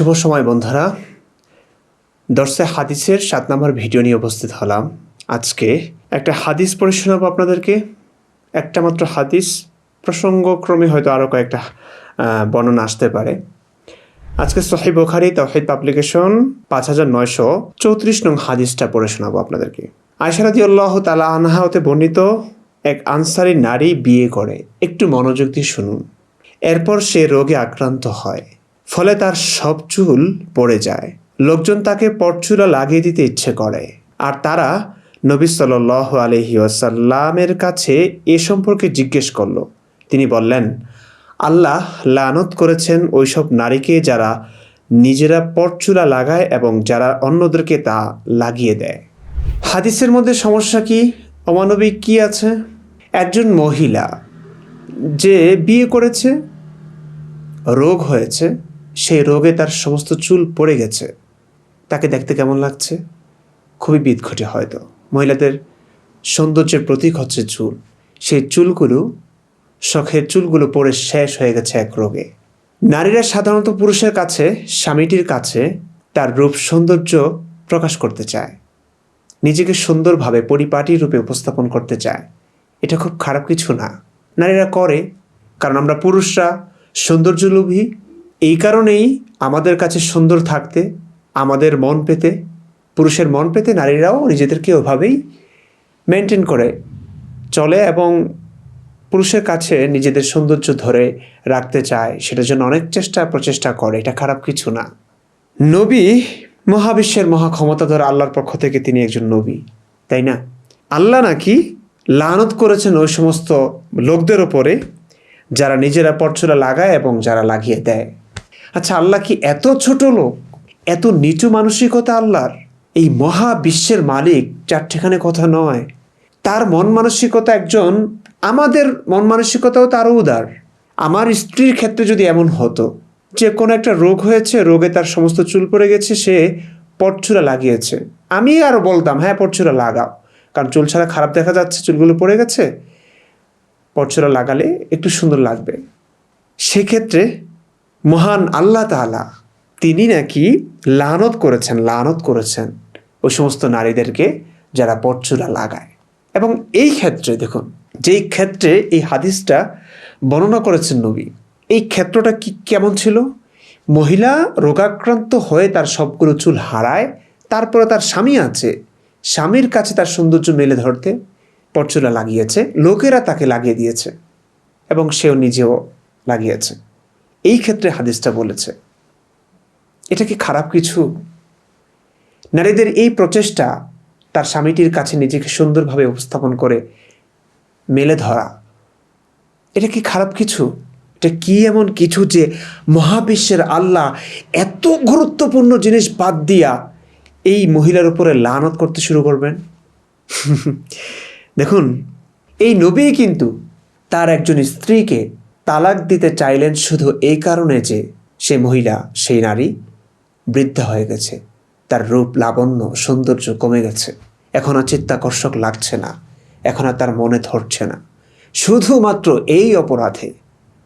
শুভ সময় বন্ধুরা, দর্শে হাদিসের 7 নম্বর ভিডিও নিয়ে উপস্থিত হলাম। আজকে একটা হাদিস পড়ে শোনাবো আপনাদেরকে। একটা মাত্র হাদিস, প্রসঙ্গক্রমে হয়তো আরও কয়েকটা বর্ণনা আসতে পারে। আজকে সহিহ বুখারী তাওহীদ পাবলিকেশন 5934 নং হাদিসটা পড়ে শোনাবো আপনাদেরকে। আয়েশা রাদিয়াল্লাহু তাআলা আনহা হতে বর্ণিত, এক আনসারী নারী বিয়ে করে। একটু মনোযোগ দিয়ে শুনুন। এরপর সে রোগে আক্রান্ত হয়, ফলে তার সব চুল পড়ে যায়। লোকজন তাকে পরচুলা লাগিয়ে দিতে ইচ্ছে করে, আর তারা নবী সাল্লাল্লাহু আলাইহি ওয়াসাল্লামের কাছে এ সম্পর্কে জিজ্ঞেস করল। তিনি বললেন, আল্লাহ লানত করেছেন ওইসব নারীকে যারা নিজেরা পরচুলা লাগায় এবং যারা অন্যদেরকে তা লাগিয়ে দেয়। হাদিসের মধ্যে সমস্যা কি, অমানবিক কি আছে? একজন মহিলা যে বিয়ে করেছে, রোগ হয়েছে, সেই রোগে তার সমস্ত চুল পড়ে গেছে, তাকে দেখতে কেমন লাগছে? খুবই বিদঘটে। হয়তো মহিলাদের সৌন্দর্যের প্রতীক হচ্ছে চুল। সেই চুলগুলো, শখের চুলগুলো পড়ে শেষ হয়ে গেছে এক রোগে। নারীরা সাধারণত পুরুষের কাছে, স্বামীটির কাছে তার রূপ সৌন্দর্য প্রকাশ করতে চায়, নিজেকে সুন্দরভাবে পরিপাটি রূপে উপস্থাপন করতে চায়। এটা খুব খারাপ কিছু না, নারীরা করে, কারণ আমরা পুরুষরা সৌন্দর্যলোভী। এই কারণেই আমাদের কাছে সুন্দর থাকতে, আমাদের মন পেতে, পুরুষের মন পেতে নারীরাও নিজেদেরকে ওভাবেই মেনটেন করে চলে এবং পুরুষের কাছে নিজেদের সৌন্দর্য ধরে রাখতে চায়, সেটার জন্য অনেক প্রচেষ্টা করে। এটা খারাপ কিছু না। নবী মহাবিশ্বের মহাক্ষমতাধর আল্লাহর পক্ষ থেকে তিনি একজন নবী, তাই না? আল্লাহ নাকি লানত করেছেন ওই সমস্ত লোকদের ওপরে যারা নিজেরা পরচুলা লাগায় এবং যারা লাগিয়ে দেয়। আচ্ছা, আল্লাহ কি এত ছোট লোক, এত নিচু মানসিকতা আল্লাহর? এই মহাবিশ্বের মালিক, যার ঠিকানে কথা নয়, তার মন মানসিকতা একজন, আমাদের মন মানসিকতাও তারও উদার। আমার স্ত্রীর ক্ষেত্রে যদি এমন হতো যে কোনো একটা রোগ হয়েছে, রোগে তার সমস্ত চুল পড়ে গেছে, সে পরচুলা লাগিয়েছে, আমি আরও বলতাম হ্যাঁ পরচুলা লাগাও, কারণ চুল ছাড়া খারাপ দেখা যাচ্ছে, চুলগুলো পড়ে গেছে, পরচুলা লাগালে একটু সুন্দর লাগবে। সেক্ষেত্রে মহান আল্লাহ তাআলা তিনি নাকি লানত করেছেন ওই সমস্ত নারীদেরকে যারা পরচুলা লাগায়। এবং এই ক্ষেত্রে দেখুন, যেই ক্ষেত্রে এই হাদিসটা বর্ণনা করেছেন নবী, এই ক্ষেত্রটা কেমন ছিল? মহিলা রোগাক্রান্ত হয়ে তার সবগুলো চুল হারায়, তারপরে তার স্বামী আছে, স্বামীর কাছে তার সৌন্দর্য মেলে ধরতে পরচুলা লাগিয়েছে, লোকেরা তাকে লাগিয়ে দিয়েছে এবং সেও নিজেও লাগিয়েছে। এই ক্ষেত্রে হাদিসটা বলেছে। এটা কি খারাপ কিছু? নারীদের এই প্রচেষ্টা, তার স্বামীটির কাছে নিজেকে সুন্দরভাবে উপস্থাপন করে মেলে ধরা, এটা কি খারাপ কিছু? এটা কি এমন কিছু যে মহাবিশ্বের আল্লাহ এত গুরুত্বপূর্ণ জিনিস বাদ দিয়া এই মহিলার উপরে লানত করতে শুরু করবেন? দেখুন, এই নবী কিন্তু তার একজন স্ত্রীকে তালাক দিতে চাইলেন শুধু এই কারণে যে সে মহিলা, সেই নারী বৃদ্ধা হয়ে গেছে, তার রূপ লাবণ্য সৌন্দর্য কমে গেছে, এখন আর চিত্তাকর্ষক লাগছে না, এখন আর তার মনে ধরছে না। শুধুমাত্র এই অপরাধে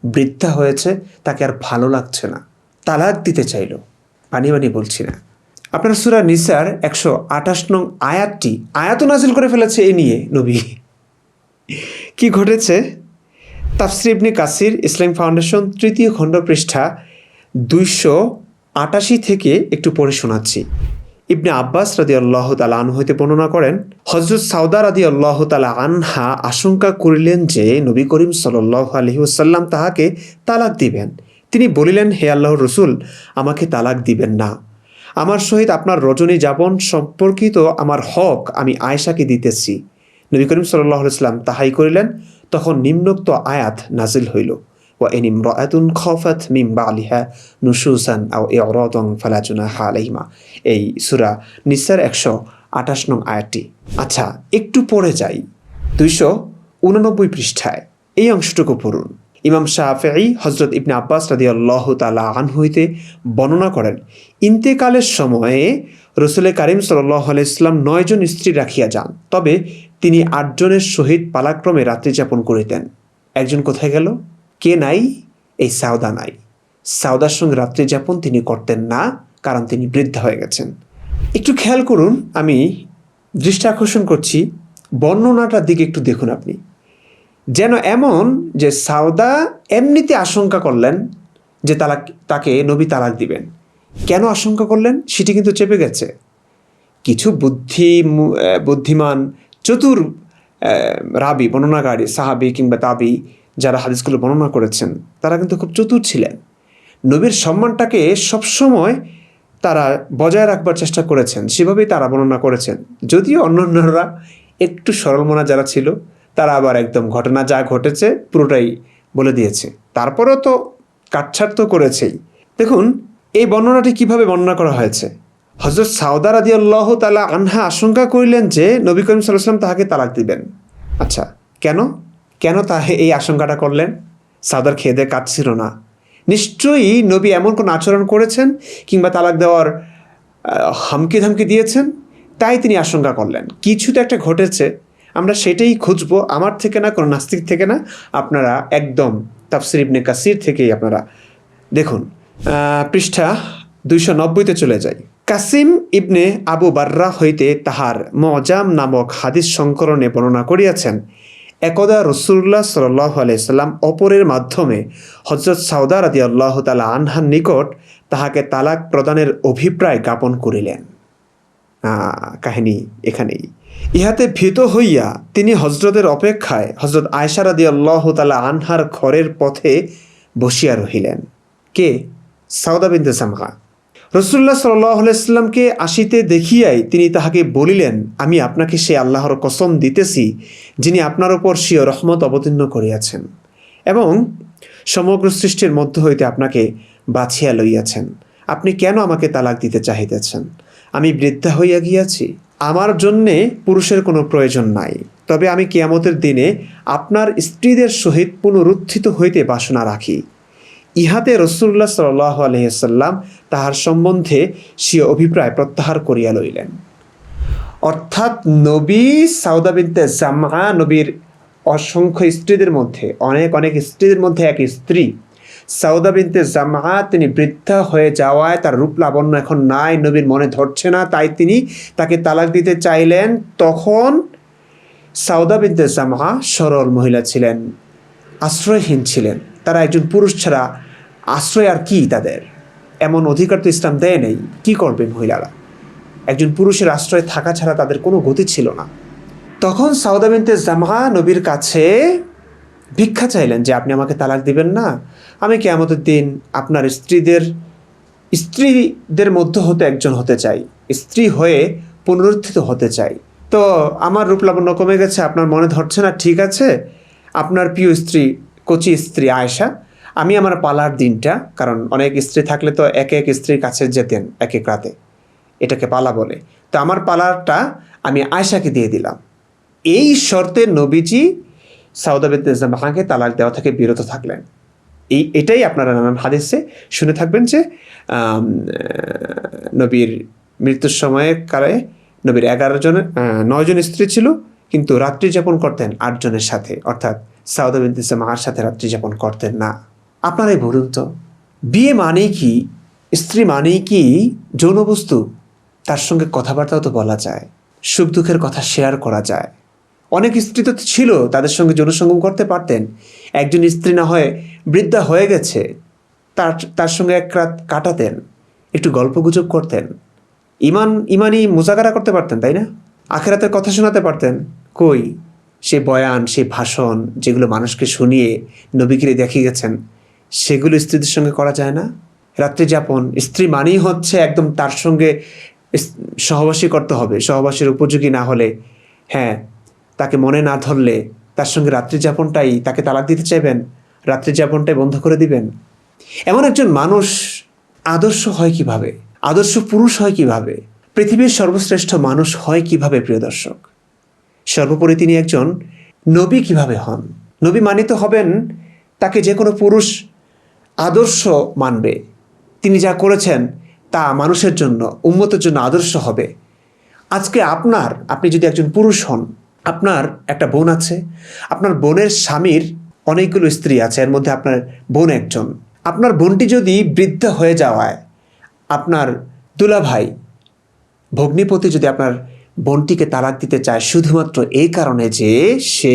বৃদ্ধা হয়েছে, তাকে আর ভালো লাগছে না, তালাক দিতে চাইল। বানি বলছি না। আপনার সূরা নিসার 128 নং আয়াত নাজিল করে ফেলেছে এ নিয়ে নবী। কি ঘটেছে? তাফসীর ইবনে কাসির, ইসলাম ফাউন্ডেশন, 3য় খণ্ড, পৃষ্ঠা 288 থেকে একটু পড়ে শোনাচ্ছি। ইবনে আব্বাস রাদিয়াল্লাহু তাআলা আনহু হইতে বর্ণনা করেন, হযরত সাউদা রাদিয়াল্লাহু তাআলা আনহা আশঙ্কা করিলেন যে নবী করিম সাল্লাল্লাহু আলাইহি ওয়াসাল্লাম তাহাকে তালাক দিবেন। তিনি বলিলেন, হে আল্লাহর রাসূল, আমাকে তালাক দিবেন না। আমার সহিত আপনার রজনী যাপন সম্পর্কিত আমার হক আমি আয়েশাকে দিতেছি। নবী করিম সাল্লাল্লাহু আলাইহি ওয়াসাল্লাম তাহাই করিলেন। তখন নিম্নোক্ত আয়াত নাজিল হইল, ওয়া ইন ইমরাআতুন খাফাত মিন বালিহা নুশুসান আও ইরাদান ফালা জুনাহা আলাইহিমা। এই সূরা নিসার 128 নং আয়াতটি। আচ্ছা, একটু পড়ে যাই 289 পৃষ্ঠায়, এই অংশটুকু পড়ুন। ইমাম শাফিঈ হযরত ইবনে আব্বাস রাদিয়াল্লাহু তাআলা আনহু হইতে বর্ণনা করেন, ইন্তেকালের সময়ে রাসূল কারীম সাল্লাল্লাহু আলাইহি ওয়াসাল্লাম 9 জন স্ত্রী রাখিয়া যান, তবে তিনি 8 জনের সহিত পালাক্রমে রাত্রি যাপন করিতেন। একজন কোথায় গেল? কে নাই? এই সাউদা নাই। সাউদার সঙ্গে রাত্রি যাপন তিনি করতেন না, কারণ তিনি বৃদ্ধা হয়ে গেছেন। একটু খেয়াল করুন, আমি দৃষ্টি আকর্ষণ করছি, বর্ণনাটার দিকে একটু দেখুন আপনি। যেন এমন যে সাউদা এমনিতে আশঙ্কা করলেন যে তাকে নবী তালাক দিবেন। কেন আশঙ্কা করলেন সেটি কিন্তু চেপে গেছে। কিছু বুদ্ধিমান চতুর রাবি, বর্ণনাকারী, সাহাবি কিংবা তাবি যারা হাদিসগুলো বর্ণনা করেছেন, তারা কিন্তু খুব চতুর ছিলেন। নবীর সম্মানটাকে সবসময় তারা বজায় রাখবার চেষ্টা করেছেন, সেভাবেই তারা বর্ণনা করেছেন। যদিও অন্যান্যরা একটু সরলমনা যারা ছিল, তারা আবার একদম ঘটনা যা ঘটেছে পুরোটাই বলে দিয়েছে। তারপরেও তো কাটছাট তো করেছেই। দেখুন এই বর্ণনাটি কিভাবে বর্ণনা করা হয়েছে। হযরত সাউদা রাদিয়াল্লাহু তাআলা আনহা আশঙ্কা করিলেন যে নবী করিম সাল্লাল্লাহু আলাইহি ওয়াসাল্লাম তাহাকে তালাক দিবেন। আচ্ছা, কেন তাহে এই আশঙ্কাটা করলেন? সাউদার খেয়ে দেয়ে কাজ ছিল না। নিশ্চয়ই নবী এমন কোন আচরণ করেছেন কিংবা তালাক দেওয়ার হামকি ধামকি দিয়েছেন, তাই তিনি আশঙ্কা করলেন কিছু তো একটা ঘটেছে, আমরা সেটাই খুঁজবো। আমার থেকে না, কোনো নাস্তিক থেকে না, আপনারা একদম তাফসির ইবনে কাসির থেকেই আপনারা দেখুন। পৃষ্ঠা 290-তে চলে যাই। কাসিম ইবনে আবু বাররা হইতে তাহার মুজাম নামক হাদিস সংকলনে বর্ণনা করিয়াছেন, একদা রাসূলুল্লাহ সাল্লাল্লাহু আলাইহি সাল্লাম অপরের মাধ্যমে হযরত সাউদা রাদিয়াল্লাহু তাআলা আনহার নিকট তাহাকে তালাক প্রদানের অভিপ্রায় জ্ঞাপন করিলেন। কাহিনী এখানেই। ইহাতে ভীত হইয়া তিনি হযরতের অপেক্ষায় হযরত আয়েশা রাদিয়াল্লাহু তাআলা আনহার ঘরের পথে বসিয়া রহিলেন। কে? সাউদা বিনতে জামআ। রাসূলুল্লাহ সাল্লাল্লাহু আলাইহি সাল্লামকে আসিতে দেখিয়াই তিনি তাহাকে বলিলেন, আমি আপনাকে সে আল্লাহর কসম দিতেছি যিনি আপনার উপর স্বীয় রহমত অবতীর্ণ করিয়াছেন এবং সমগ্র সৃষ্টির মধ্য হইতে আপনাকে বাছিয়া লইয়াছেন, আপনি কেন আমাকে তালাক দিতে চাহিতেছেন? আমি বৃদ্ধা হইয়া গিয়াছি, আমার জন্যে পুরুষের কোনো প্রয়োজন নাই, তবে আমি কিয়ামতের দিনে আপনার স্ত্রীদের সহিত পুনরুত্থিত হইতে বাসনা রাখি। ইহাতে রাসূলুল্লাহ সাল্লাল্লাহু আলাইহি সাল্লাম তাহার সম্বন্ধে স্বীয় অভিপ্রায় প্রত্যাহার করিয়া লইলেন। অর্থাৎ নবী সাউদা বিনতে জামআ, নবীর অসংখ্য স্ত্রীদের মধ্যে অনেক স্ত্রীদের মধ্যে এক স্ত্রী সাউদা বিনতে জামআ, তিনি বৃদ্ধা হয়ে যাওয়ায় তার রূপ লাবণ্য এখন নাই, নবীর মনে ধরছে না, তাই তিনি তাকে তালাক দিতে চাইলেন। তখন সাউদা বিনতে জামআ সরল মহিলা ছিলেন, আশ্রয়হীন ছিলেন। তারা একজন পুরুষ ছাড়া আশ্রয় আর কি, তাদের এমন অধিকার তো ইসলাম দেয় নেই। কি করবে মহিলারা? একজন পুরুষের আশ্রয় থাকা ছাড়া তাদের কোনো গতি ছিল না। তখন সাউদা বিনতে জামআ নবীর কাছে ভিক্ষা চাইলেন যে আপনি আমাকে তালাক দিবেন না, আমি কিয়ামতের দিন আপনার স্ত্রীদের মধ্য হতে একজন হতে চাই, স্ত্রী হয়ে পুনরুত্থিত হতে চাই। তো আমার রূপ লাবণ্য কমে গেছে, আপনার মনে ধরছে না, ঠিক আছে, আপনার প্রিয় স্ত্রী, কচি স্ত্রী আয়েশা, আমি আমার পালার দিনটা, কারণ অনেক স্ত্রী থাকলে তো এক স্ত্রীর কাছে যেতেন এক রাতে, এটাকে পালা বলে, তো আমার পালারটা আমি আয়েশাকে দিয়ে দিলাম। এই শর্তে নবীজি সাউদা বিনতে জামআকে তালাক দেওয়া থেকে বিরত থাকলেন। এটাই আপনারা নানান হাদিসে শুনে থাকবেন যে নবীর মৃত্যুর সময়ে কালে নবীর 9 জন স্ত্রী ছিল, কিন্তু রাত্রি যাপন করতেন 8 জনের সাথে, অর্থাৎ সাউদা বিনতে জামআর সাথে রাত্রি যাপন করতেন না। আপনারাই বলুন তো, বিয়ে মানেই কি, স্ত্রী মানেই কি যৌন বস্তু? তার সঙ্গে কথাবার্তাও তো বলা যায়, সুখ দুঃখের কথা শেয়ার করা যায়। অনেক স্ত্রী তো ছিল, তাদের সঙ্গে যৌনসঙ্গম করতে পারতেন। একজন স্ত্রী না হয় বৃদ্ধা হয়ে গেছে, তার সঙ্গে এক রাত কাটাতেন, একটু গল্পগুজব করতেন, ইমানি মুজাকারা করতে পারতেন, তাই না? আখিরাতের কথা শোনাতে পারতেন। কই সে বয়ান, সে ভাষণ যেগুলো মানুষকে শুনিয়ে নবীকে দেখিয়ে গেছেন, সেগুলো স্ত্রীদের সঙ্গে করা যায় না? রাত্রি যাপন, স্ত্রী মানেই হচ্ছে একদম তার সঙ্গে সহবাসী করতে হবে, সহবাসীর উপযোগী না হলে, হ্যাঁ, তাকে মনে না ধরলে তার সঙ্গে রাত্রি যাপনটাই, তাকে তালাক দিতে চাইবেন, রাত্রি যাপনটাই বন্ধ করে দিবেন। এমন একজন মানুষ আদর্শ হয় কিভাবে? আদর্শ পুরুষ হয় কিভাবে? পৃথিবীর সর্বশ্রেষ্ঠ মানুষ হয় কিভাবে? প্রিয় দর্শক, সর্বোপরি তিনি একজন নবী কিভাবে হন? নবী মানিত হবেন, তাকে যে কোনো পুরুষ আদর্শ মানবে। তিনি যা করেছেন তা মানুষের জন্য, উম্মতের জন্য আদর্শ হবে। আজকে আপনি যদি একজন পুরুষ হন, আপনার একটা বোন আছে, আপনার বোনের স্বামীর অনেকগুলো স্ত্রী আছে, এর মধ্যে আপনার বোন একজন, আপনার বোনটি যদি বৃদ্ধা হয়ে যাওয়ায় আপনার দুলাভাই ভগ্নিপতি যদি আপনার বোনটিকে তালাক দিতে চায় শুধুমাত্র এই কারণে যে সে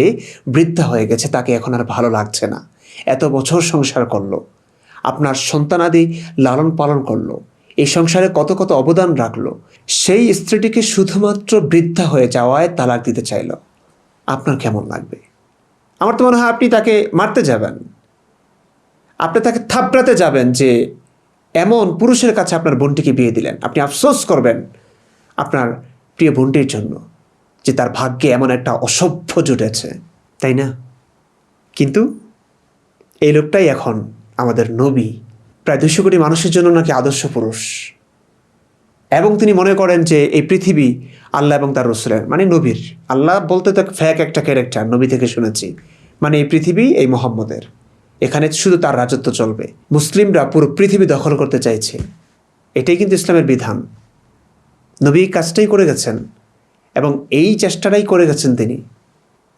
বৃদ্ধা হয়ে গেছে, তাকে এখন আর ভালো লাগছে না, এত বছর সংসার করলো, আপনার সন্তানাদি লালন পালন করলো, এই সংসারে কত কত অবদান রাখলো, সেই স্ত্রীটিকে শুধুমাত্র বৃদ্ধা হয়ে যাওয়ায় তালাক দিতে চাইল, আপনার কেমন লাগবে? আমার তো মনে হয় আপনি তাকে মারতে যাবেন, আপনি তাকে থাপড়াতে যাবেন যে এমন পুরুষের কাছে আপনার বোনটিকে বিয়ে দিলেন। আপনি আফসোস করবেন আপনার প্রিয় বোনটির জন্য যে তার ভাগ্যে এমন একটা অসভ্য জুটেছে, তাই না? কিন্তু এই লোকটাই এখন আমাদের নবী, প্রায় 200 কোটি মানুষের জন্য নাকি আদর্শ পুরুষ, এবং তিনি মনে করেন যে এই পৃথিবী আল্লাহ এবং তার রসুলের, মানে নবীর, আল্লাহ বলতে তো ফ্যাক একটা ক্যারেক্টার, নবী থেকে শুনেছি, মানে এই পৃথিবী এই মোহাম্মদের, এখানে শুধু তার রাজত্ব চলবে, মুসলিমরা পুরো পৃথিবী দখল করতে চাইছে, এটাই কিন্তু ইসলামের বিধান। নবী কাজটাই করে গেছেন এবং এই চেষ্টাটাই করে গেছেন তিনি।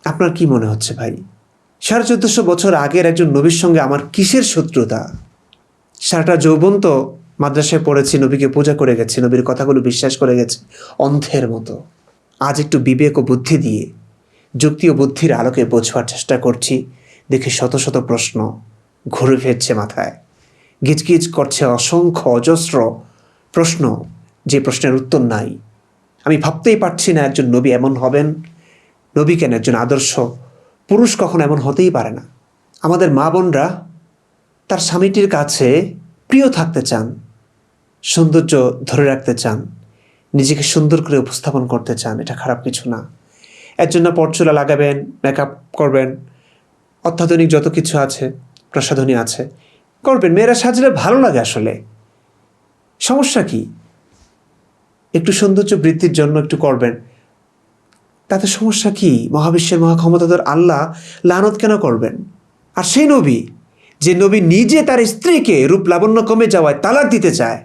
আপনার কি মনে হচ্ছে ভাই, 1450 বছর আগের একজন নবীর সঙ্গে আমার কিসের শত্রুতা? সারাটা যৌবন তো মাদ্রাসায় পড়েছি, নবীকে পূজা করে গেছি, নবীর কথাগুলো বিশ্বাস করে গেছি অন্ধের মতো। আজ একটু বিবেক ও বুদ্ধি দিয়ে, যুক্তি ও বুদ্ধির আলোকে বোঝবার চেষ্টা করছি, দেখে শত শত প্রশ্ন ঘুরে ফিরছে মাথায়, গিজগিজ করছে অসংখ্য অজস্র প্রশ্ন, যে প্রশ্নের উত্তর নাই। আমি ভাবতেই পারছি না একজন নবী এমন হবেন। নবী কেন, একজন আদর্শ পুরুষ কখনো এমন হতেই পারে না। আমাদের মা বোনরা তার স্বামীটির কাছে প্রিয় থাকতে চান, সৌন্দর্য ধরে রাখতে চান, নিজেকে সুন্দর করে উপস্থাপন করতে চান, এটা খারাপ কিছু না। এর জন্য পরচুলা লাগাবেন, মেকআপ করবেন, অত্যাধুনিক যত কিছু আছে, প্রসাধনী আছে, করবেন। মেয়েরা সাজলে ভালো লাগে, আসলে সমস্যা কি? একটু সৌন্দর্য বৃদ্ধির জন্য একটু করবেন, তাতে সমস্যা কি? মহাবিশ্বের মহাক্ষমতাধর আল্লাহ লানত কেন করবেন? আর সেই নবী, যে নবী নিজে তার স্ত্রীকে রূপ লাবণ্য কমে যাওয়ায় তালাক দিতে চায়,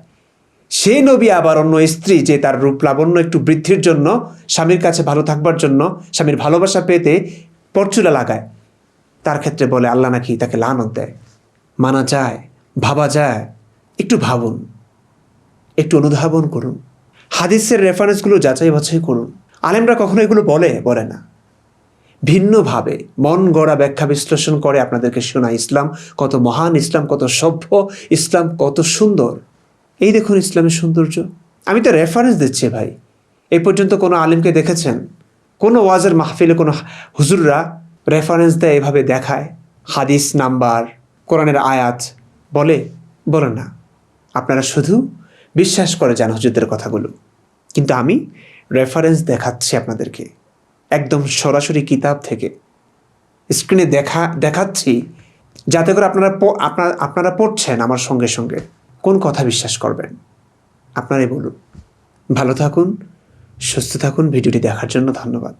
সেই নবী আবার অন্য স্ত্রী যে তার রূপ লাবণ্য একটু বৃদ্ধির জন্য, স্বামীর কাছে ভালো থাকবার জন্য, স্বামীর ভালোবাসা পেতে পরচুলা লাগায়, তার ক্ষেত্রে বলে আল্লাহ নাকি তাকে লানত দেয়। মানা যায়, ভাবা যায়? একটু ভাবুন, একটু অনুধাবন করুন, হাদিসের রেফারেন্সগুলো যাচাই বাছাই করুন। আলেমরা কখনো এগুলো বলে না, ভিন্নভাবে মন গড়া ব্যাখ্যা বিশ্লেষণ করে আপনাদেরকে শোনা ইসলাম কত মহান, ইসলাম কত সভ্য, ইসলাম কত সুন্দর। এই দেখুন ইসলামের সৌন্দর্য। আমি তো রেফারেন্স দিচ্ছি ভাই। এই পর্যন্ত কোনো আলেমকে দেখেছেন, কোনো ওয়াজের মাহফিলে কোনো হুজুররা রেফারেন্স দেয়, এভাবে দেখায়, হাদিস নাম্বার, কোরআনের আয়াত বলে না। আপনারা শুধু বিশ্বাস করে যান হুজুরদের কথাগুলো, কিন্তু আমি রেফারেন্স দেখাচ্ছি আপনাদেরকে, একদম সরাসরি কিতাব থেকে স্ক্রিনে দেখাচ্ছি, যাতে করে আপনারা পড়ছেন আমার সঙ্গে সঙ্গে কোন কথা বিশ্বাস করবেন আপনারাই বলুন। ভালো থাকুন, সুস্থ থাকুন। ভিডিওটি দেখার জন্য ধন্যবাদ।